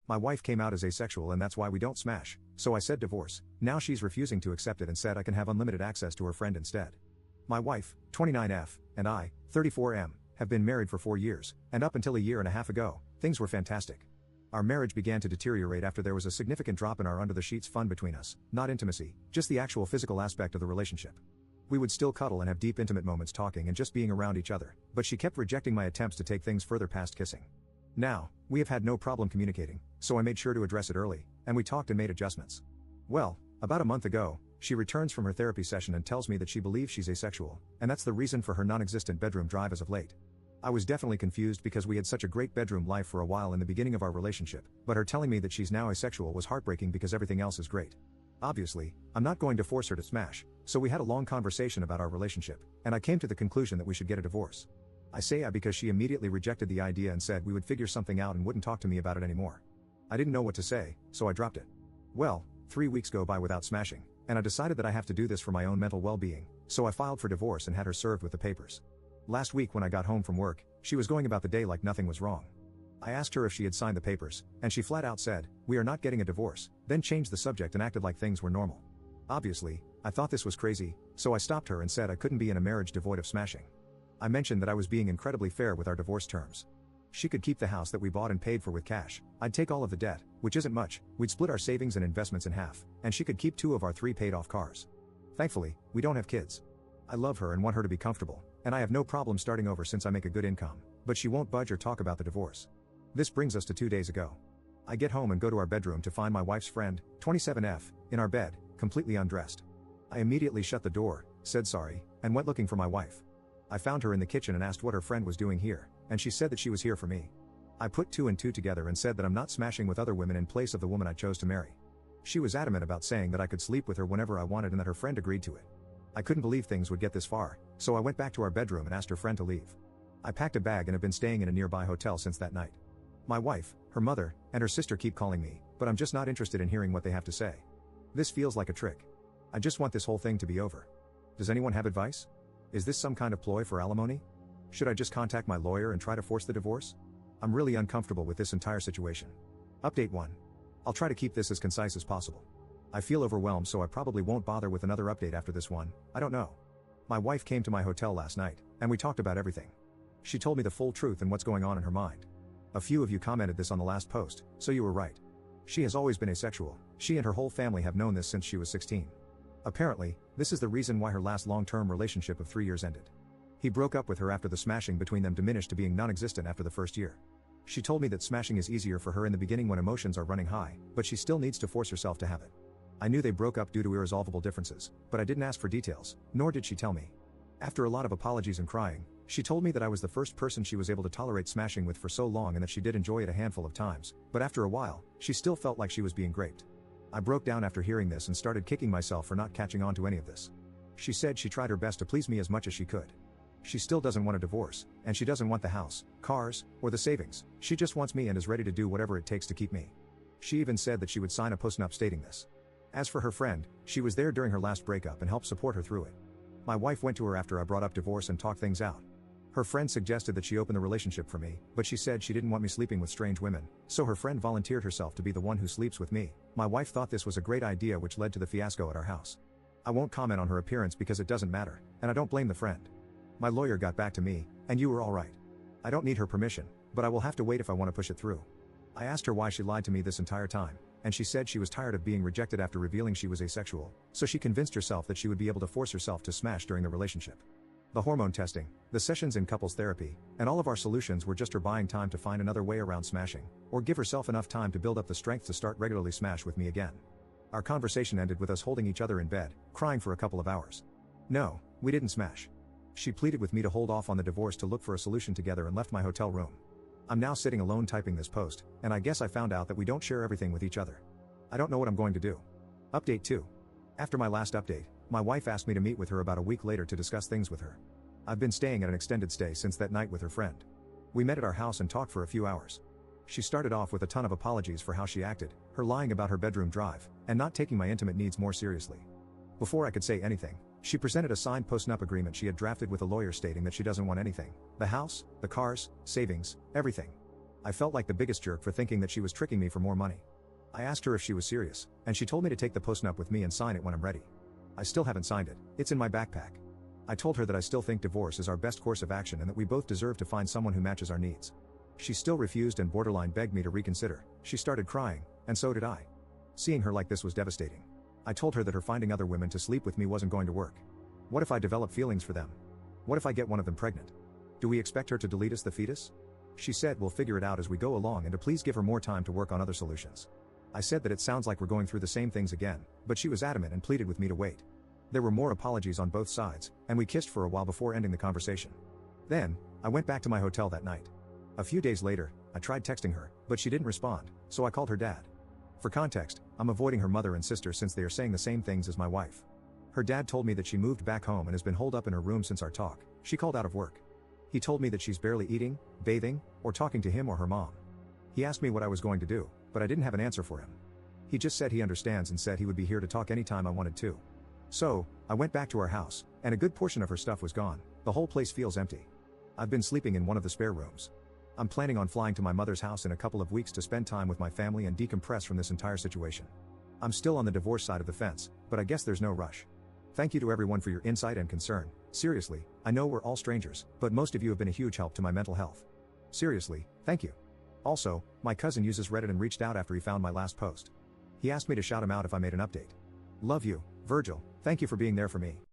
My wife came out as asexual and that's why we don't smash, so I said divorce. Now she's refusing to accept it and said I can have unlimited access to her friend instead. My wife, 29F, and I, 34M, have been married for 4 years, and up until a year and a half ago, things were fantastic. Our marriage began to deteriorate after there was a significant drop in our under the sheets fun between us, not intimacy, just the actual physical aspect of the relationship. We would still cuddle and have deep intimate moments talking and just being around each other, but she kept rejecting my attempts to take things further past kissing. Now, we have had no problem communicating, so I made sure to address it early, and we talked and made adjustments. Well, about a month ago, she returns from her therapy session and tells me that she believes she's asexual, and that's the reason for her non-existent bedroom drive as of late. I was definitely confused because we had such a great bedroom life for a while in the beginning of our relationship, but her telling me that she's now asexual was heartbreaking because everything else is great. Obviously, I'm not going to force her to smash, so we had a long conversation about our relationship, and I came to the conclusion that we should get a divorce. I say because she immediately rejected the idea and said we would figure something out and wouldn't talk to me about it anymore. I didn't know what to say, so I dropped it. Well, 3 weeks go by without smashing, and I decided that I have to do this for my own mental well-being, so I filed for divorce and had her served with the papers. Last week when I got home from work, she was going about the day like nothing was wrong. I asked her if she had signed the papers, and she flat out said, "We are not getting a divorce," then changed the subject and acted like things were normal. Obviously, I thought this was crazy, so I stopped her and said I couldn't be in a marriage devoid of smashing. I mentioned that I was being incredibly fair with our divorce terms. She could keep the house that we bought and paid for with cash, I'd take all of the debt, which isn't much, we'd split our savings and investments in half, and she could keep 2 of our 3 paid-off cars. Thankfully, we don't have kids. I love her and want her to be comfortable, and I have no problem starting over since I make a good income, but she won't budge or talk about the divorce. This brings us to 2 days ago. I get home and go to our bedroom to find my wife's friend, 27F, in our bed, completely undressed. I immediately shut the door, said sorry, and went looking for my wife. I found her in the kitchen and asked what her friend was doing here, and she said that she was here for me. I put 2 and 2 together and said that I'm not smashing with other women in place of the woman I chose to marry. She was adamant about saying that I could sleep with her whenever I wanted and that her friend agreed to it. I couldn't believe things would get this far, so I went back to our bedroom and asked her friend to leave. I packed a bag and have been staying in a nearby hotel since that night. My wife, her mother, and her sister keep calling me, but I'm just not interested in hearing what they have to say. This feels like a trick. I just want this whole thing to be over. Does anyone have advice? Is this some kind of ploy for alimony? Should I just contact my lawyer and try to force the divorce? I'm really uncomfortable with this entire situation. Update 1. I'll try to keep this as concise as possible. I feel overwhelmed, so I probably won't bother with another update after this one. I don't know. My wife came to my hotel last night, and we talked about everything. She told me the full truth and what's going on in her mind. A few of you commented this on the last post, so you were right. She has always been asexual. She and her whole family have known this since she was 16. Apparently, this is the reason why her last long-term relationship of 3 years ended. He broke up with her after the smashing between them diminished to being non-existent after the first year. She told me that smashing is easier for her in the beginning when emotions are running high, but she still needs to force herself to have it. I knew they broke up due to irresolvable differences, but I didn't ask for details, nor did she tell me. After a lot of apologies and crying, she told me that I was the first person she was able to tolerate smashing with for so long and that she did enjoy it a handful of times, but after a while, she still felt like she was being raped. I broke down after hearing this and started kicking myself for not catching on to any of this. She said she tried her best to please me as much as she could. She still doesn't want a divorce, and she doesn't want the house, cars, or the savings. She just wants me and is ready to do whatever it takes to keep me. She even said that she would sign a post-nup stating this. As for her friend, she was there during her last breakup and helped support her through it. My wife went to her after I brought up divorce and talked things out. Her friend suggested that she open the relationship for me, but she said she didn't want me sleeping with strange women, so her friend volunteered herself to be the one who sleeps with me. My wife thought this was a great idea, which led to the fiasco at our house. I won't comment on her appearance because it doesn't matter, and I don't blame the friend. My lawyer got back to me, and you were all right. I don't need her permission, but I will have to wait if I want to push it through. I asked her why she lied to me this entire time, and she said she was tired of being rejected after revealing she was asexual, so she convinced herself that she would be able to force herself to smash during the relationship. The hormone testing, the sessions in couples therapy, and all of our solutions were just her buying time to find another way around smashing, or give herself enough time to build up the strength to start regularly smash with me again. Our conversation ended with us holding each other in bed, crying for a couple of hours. No, we didn't smash. She pleaded with me to hold off on the divorce to look for a solution together and left my hotel room. I'm now sitting alone typing this post, and I guess I found out that we don't share everything with each other. I don't know what I'm going to do. Update 2. After my last update, my wife asked me to meet with her about a week later to discuss things with her. I've been staying at an extended stay since that night with her friend. We met at our house and talked for a few hours. She started off with a ton of apologies for how she acted, her lying about her bedroom drive, and not taking my intimate needs more seriously. Before I could say anything, she presented a signed post-nup agreement she had drafted with a lawyer stating that she doesn't want anything: the house, the cars, savings, everything. I felt like the biggest jerk for thinking that she was tricking me for more money. I asked her if she was serious, and she told me to take the postnup with me and sign it when I'm ready. I still haven't signed it, it's in my backpack. I told her that I still think divorce is our best course of action and that we both deserve to find someone who matches our needs. She still refused and borderline begged me to reconsider. She started crying, and so did I. Seeing her like this was devastating. I told her that her finding other women to sleep with me wasn't going to work. What if I develop feelings for them? What if I get one of them pregnant? Do we expect her to delete us the fetus? She said we'll figure it out as we go along and to please give her more time to work on other solutions. I said that it sounds like we're going through the same things again, but she was adamant and pleaded with me to wait. There were more apologies on both sides, and we kissed for a while before ending the conversation. Then, I went back to my hotel that night. A few days later, I tried texting her, but she didn't respond, so I called her dad. For context, I'm avoiding her mother and sister since they are saying the same things as my wife. Her dad told me that she moved back home and has been holed up in her room since our talk. She called out of work. He told me that she's barely eating, bathing, or talking to him or her mom. He asked me what I was going to do, but I didn't have an answer for him. He just said he understands and said he would be here to talk anytime I wanted to. So, I went back to our house, and a good portion of her stuff was gone. The whole place feels empty. I've been sleeping in one of the spare rooms. I'm planning on flying to my mother's house in a couple of weeks to spend time with my family and decompress from this entire situation. I'm still on the divorce side of the fence, but I guess there's no rush. Thank you to everyone for your insight and concern. Seriously, I know we're all strangers, but most of you have been a huge help to my mental health. Seriously, thank you. Also, my cousin uses Reddit and reached out after he found my last post. He asked me to shout him out if I made an update. Love you, Virgil. Thank you for being there for me.